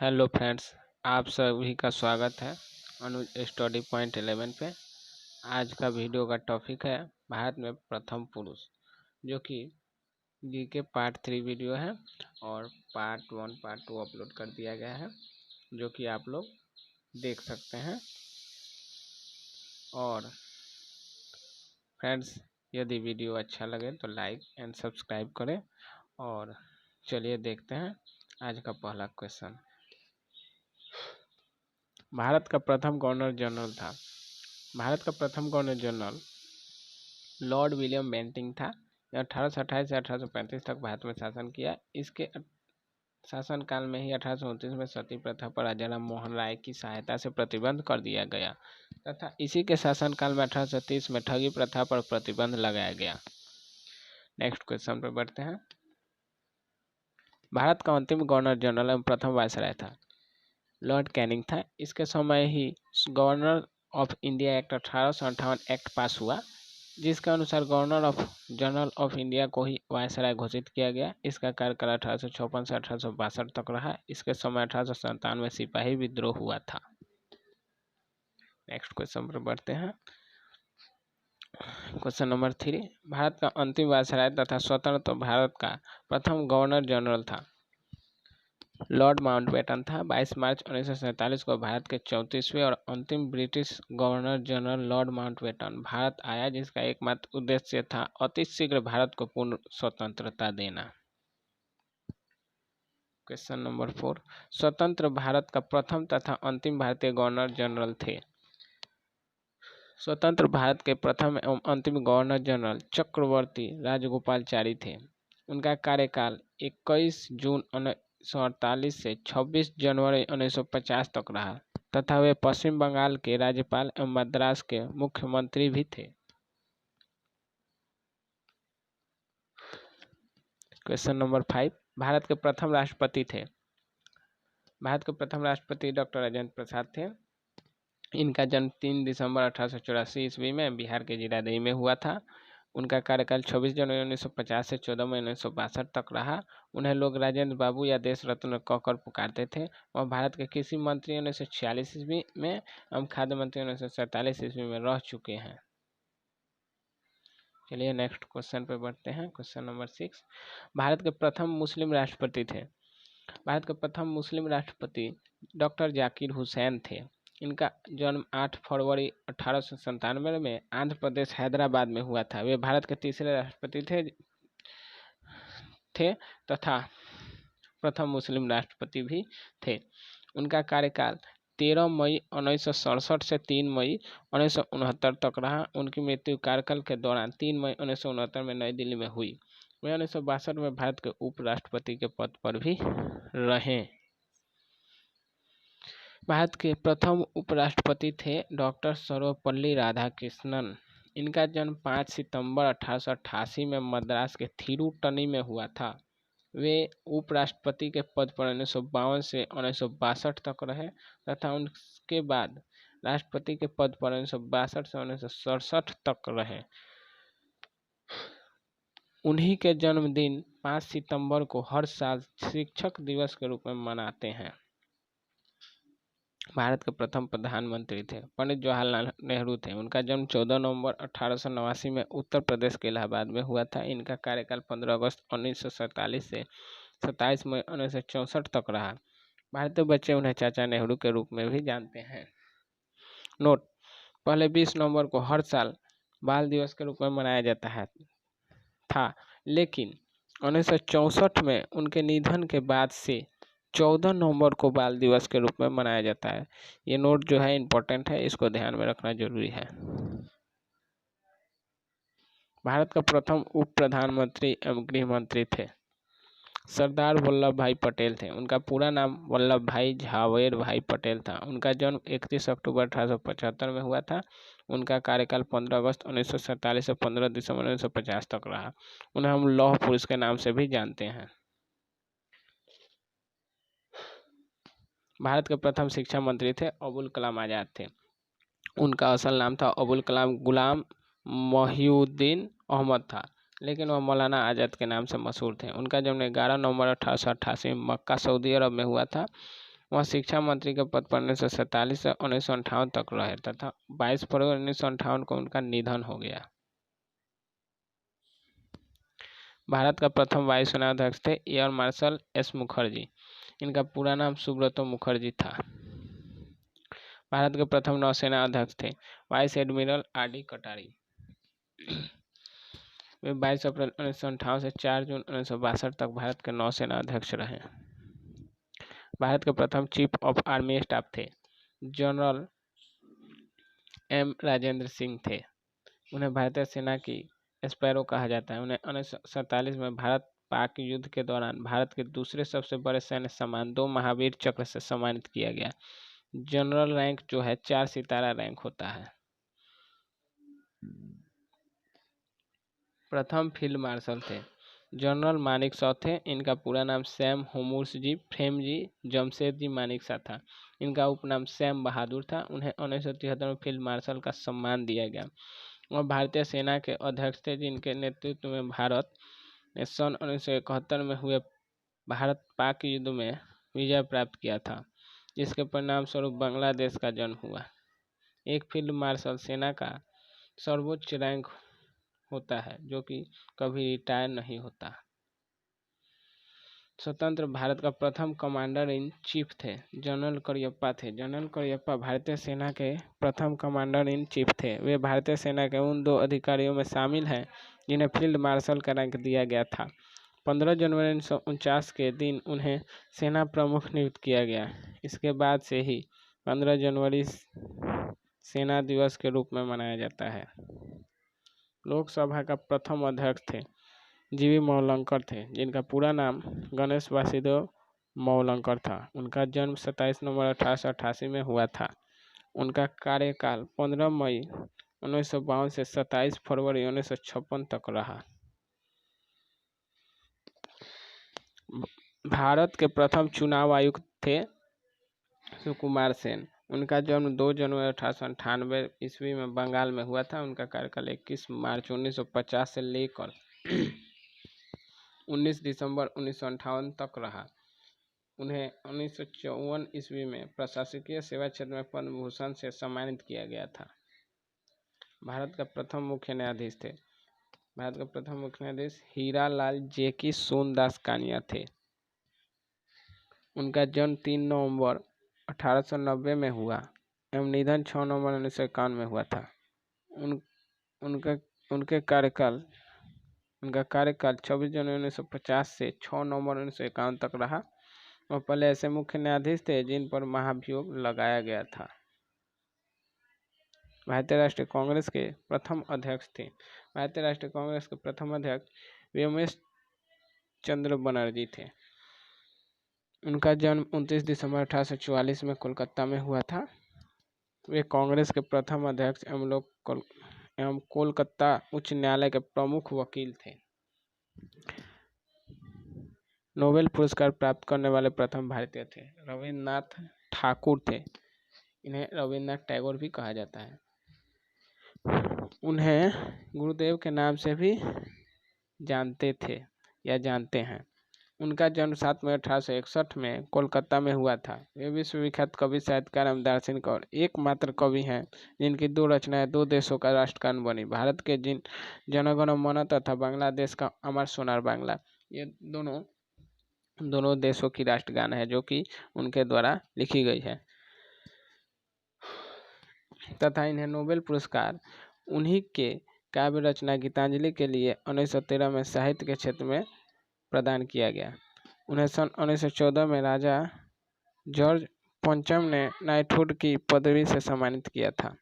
Hello friends, आप सभी का स्वागत है अनुज स्टडी पॉइंट 11 पे। आज का वीडियो का टॉपिक है भारत में प्रथम पुरुष, जो कि जीके पार्ट 3 वीडियो है और पार्ट 1 पार्ट 2 अपलोड कर दिया गया है, जो कि आप लोग देख सकते हैं। और फ्रेंड्स, यदि वीडियो अच्छा लगे तो लाइक एंड सब्सक्राइब करें। और चलिए देखते हैं आज का पहला क्वेश्चन। भारत का प्रथम गवर्नर जनरल था। भारत का प्रथम governor general Lord William Bentinck था। 1828 से 1835 तक भारत में शासन किया। इसके शासनकाल में ही 1829 में सती प्रथा पर राजा राम मोहन राय की सहायता से प्रतिबंध कर दिया गया तथा इसी के शासनकाल में 1830 में ठगी प्रथा पर प्रतिबंध लगाया गया। नेक्स्ट क्वेश्चन पर बढ़ते हैं। भारत का अंतिम गवर्नर जनरल एवं प्रथम वायसराय था लॉर्ड कैनिंग था। इसके समय ही governor of India act 1858 act pass हुआ, जिसके अनुसार governor of general of India को ही वायसराय घोषित किया गया। इसका कार्यकाल 1856 से 1862 तक रहा। इसके समय 1897 में सिपाही विद्रोह हुआ था। नेक्स्ट क्वेश्चन पर बढ़ते हैं। Question number 3। भारत का अंतिम वायसराय तथा स्वतंत्र भारत का प्रथम गवर्नर जनरल था लॉर्ड माउंटबेटन था। 22 मार्च 1947 को भारत के 34वें और अंतिम British governor general Lord Mountbatten Bharat आया, जिसका एकमात्र उद्देश्य था अति शीघ्र भारत को पूर्ण स्वतंत्रता देना। Question number 4। स्वतंत्र भारत का प्रथम तथा अंतिम भारतीय गवर्नर जनरल थे। स्वतंत्र भारत के प्रथम एवं अंतिम गवर्नर जनरल चक्रवर्ती राजगोपालचारी थे। उनका कार्यकाल 21 जून 1948 से 26 जनवरी 1950 तक रहा तथा वे पश्चिम बंगाल के राज्यपाल एवं मद्रास के मुख्यमंत्री भी थे। Question number 5। भारत के प्रथम राष्ट्रपति थे। भारत के प्रथम राष्ट्रपति डॉक्टर राजेंद्र प्रसाद थे। इनका जन्म 3 दिसंबर 1884 ईस्वी में बिहार के जीरादेई में हुआ था। उनका कार्यकाल 26 जनवरी 1950 से 14 मई 1962 तक रहा। उन्हें लोग राजेंद्र बाबू या देश रत्न कहकर पुकारते थे। वह भारत के कृषि मंत्री 1946 ईस्वी में एवं खाद्य मंत्री 1947 ईस्वी में रह चुके हैं। चलिए नेक्स्ट क्वेश्चन पे बढ़ते हैं। Question number 6। भारत के प्रथम मुस्लिम राष्ट्रपति थे। भारत के प्रथम मुस्लिम राष्ट्रपति डॉक्टर जाकिर हुसैन थे। इनका जन्म 8 फरवरी 1897 में आंध्र प्रदेश हैदराबाद में हुआ था। वे भारत के तीसरे राष्ट्रपति थे तथा प्रथम मुस्लिम राष्ट्रपति भी थे। उनका कार्यकाल 13 मई 1967 से 3 मई 1969 तक रहा। उनकी मृत्यु कार्यकाल के दौरान 3 मई 1969 में नई दिल्ली में हुई। वे 1962 में भारत के उपराष्ट्रपति के पद पर भी रहे। भारत के प्रथम उपराष्ट्रपति थे डॉक्टर सर्वपल्ली राधाकृष्णन। इनका जन्म 5 सितंबर 1888 में मद्रास के थिरुट्टनी में हुआ था। वे उपराष्ट्रपति के पद पर 1952 से 1962 तक रहे तथा उनके बाद राष्ट्रपति के पद पर 1962 से 1967 तक रहे। उन्हीं के जन्मदिन 5 सितंबर को हर साल शिक्षक दिवस के रूप में मनाते हैं। भारत के प्रथम प्रधानमंत्री थे पंडित जवाहरलाल नेहरू थे। उनका जन्म 14 नवंबर 1889 में उत्तर प्रदेश के इलाहाबाद में हुआ था। इनका कार्यकाल 15 अगस्त 1947 से 27 मई 1964 तक रहा। भारतीय बच्चे उन्हें चाचा नेहरू के रूप में भी जानते हैं। नोट: पहले 20 नवंबर को हर साल बाल दिवस के रूप में मनाया जाता था, लेकिन 1964 में उनके निधन के बाद से 14 नवंबर को बाल दिवस के रूप में मनाया जाता है। ये नोट जो है इम्पोर्टेंट है, इसको ध्यान में रखना जरूरी है। भारत का प्रथम उप प्रधानमंत्री एवं गृह मंत्री थे सरदार वल्लभ भाई पटेल थे। उनका पूरा नाम वल्लभ भाई झावेर भाई पटेल था। उनका जन्म 31 अक्टूबर 1875 में हुआ था। उनका कार्यकाल 15 अगस्त 1947 से 15 दिसंबर 1950 तक रहा। उन्हें हम लौह पुरुष के नाम से भी जानते हैं। भारत के प्रथम शिक्षा मंत्री थे अबुल कलाम आज़ाद थे। उनका असल नाम था अबुल कलाम गुलाम मोहिउद्दीन अहमद था, लेकिन वह मौलाना आज़ाद के नाम से मशहूर थे। उनका जन्म 11 नवंबर 1888 में मक्का सऊदी अरब में हुआ था। वह शिक्षा मंत्री के पद पर 1947 से 1958 तक रहे तथा 22 फरवरी 1958 को उनका निधन हो गया। भारत का प्रथम वायुसेना अध्यक्ष थे एयर मार्शल एस मुखर्जी। इनका पूरा नाम सुब्रतो मुखर्जी था। भारत के प्रथम नौसेना अध्यक्ष थे वाइस एडमिरल आर.डी. कटारी। वे 22 अप्रैल 1958 से 4 जून 1962 तक भारत के नौसेना अध्यक्ष रहे। भारत के प्रथम चीफ ऑफ आर्मी स्टाफ थे जनरल एम राजेंद्र सिंह थे। उन्हें भारतीय सेना की स्पैरो कहा जाता है। उन्हें 1947 में भारत पाक युद्ध के दौरान भारत के दूसरे सबसे बड़े सैन्य सम्मान 2 महावीर चक्र से सम्मानित किया गया। जनरल रैंक जो है 4 सितारा रैंक होता है। प्रथम फील्ड मार्शल थे जनरल मानेकशॉ थे। इनका पूरा नाम सैम होमुर्सजी फ्रेमजी जमशेदजी मानेकशॉ था। इनका उपनाम सैम बहादुर था। उन्हें 1973 में फील्ड मार्शल का सम्मान दिया गया। वह भारतीय सेना के अध्यक्ष थे जिनके नेतृत्व में भारत ने सन 1971 में हुए भारत पाक युद्ध में विजय प्राप्त किया था, जिसके परिणाम स्वरूप बांग्लादेश का जन्म हुआ। एक फील्ड मार्शल सेना का सर्वोच्च रैंक होता है जो कि कभी रिटायर नहीं होता। स्वतंत्र भारत का प्रथम कमांडर इन चीफ थे जनरल करियप्पा थे। जनरल करियप्पा भारतीय सेना के प्रथम कमांडर इन चीफ थे। वे भारतीय सेना के उन 2 अधिकारियों में शामिल हैं जिन्हें फील्ड मार्शल का रैंक दिया गया था। 15 जनवरी 1949 के दिन उन्हें सेना प्रमुख नियुक्त किया गया। इसके बाद से ही 15 जनवरी सेना दिवस के रूप में मनाया जाता है। लोकसभा का प्रथम अध्यक्ष थे जीवी मौलंकर थे, जिनका पूरा नाम गणेश वासुदेव मौलंकर था। उनका जन्म 27 नवंबर 1888 में हुआ था। उनका कार्यकाल 15 मई 1952 से 27 फरवरी 1956 तक रहा। भारत के प्रथम चुनाव आयुक्त थे सुकुमार सेन। उनका जन्म 2 जनवरी 1898 ईस्वी में बंगाल में हुआ था। उनका कार्यकाल 21 मार्च 1950 से लेकर 19 दिसंबर 1958 तक रहा। उन्हें 1954 ईस्वी में प्रशासकीय सेवा क्षेत्र में पद्म भूषण से सम्मानित किया गया था। भारत का प्रथम मुख्य न्यायाधीश थे भारत का प्रथम मुख्य न्यायाधीश हीरा लाल जेकी सोनदास कानिया थे। उनका जन्म 3 नवंबर 1890 में हुआ एवं निधन 6 नवंबर 1951 में हुआ था। उनका कार्यकाल 26 जनवरी 1950 से 6 नवंबर 1951 तक रहा। वह पहले ऐसे मुख्य न्यायाधीश थे जिन पर महाभियोग लगाया गया था। भारतीय राष्ट्रीय कांग्रेस के प्रथम अध्यक्ष थे। भारतीय राष्ट्रीय कांग्रेस के प्रथम अध्यक्ष व्योमेश चंद्र बनर्जी थे। उनका जन्म 29 दिसंबर 1844 में कोलकाता में हुआ था। वे कांग्रेस के प्रथम अध्यक्ष एवं कोलकाता उच्च न्यायालय के प्रमुख वकील थे। नोबेल पुरस्कार प्राप्त करने वाले प्रथम भारतीय थे रविन्द्रनाथ ठाकुर थे। इन्हें रविन्द्रनाथ टैगोर भी कहा जाता है। उन्हें गुरुदेव के नाम से भी जानते हैं। उनका जन्म 7 मई 1861 में कोलकाता में हुआ था। वे विश्वविख्यात कवि, साहित्यकार एवं दार्शनिक और एकमात्र कवि हैं जिनकी 2 रचनाएं 2 देशों का राष्ट्रगान बनी। भारत के जन गण मन तथा बांग्लादेश का अमर सोनार बांग्ला, ये दोनों देशों की राष्ट्रगान है जो कि उनके द्वारा लिखी गई है तथा इन्हें नोबेल पुरस्कार उन्हीं के काव्य रचना गीतांजलि के लिए 1913 में साहित्य के क्षेत्र में प्रदान किया गया। उन्हें सन 1914 में राजा जॉर्ज पंचम ने नाइटहुड की पदवी से सम्मानित किया था।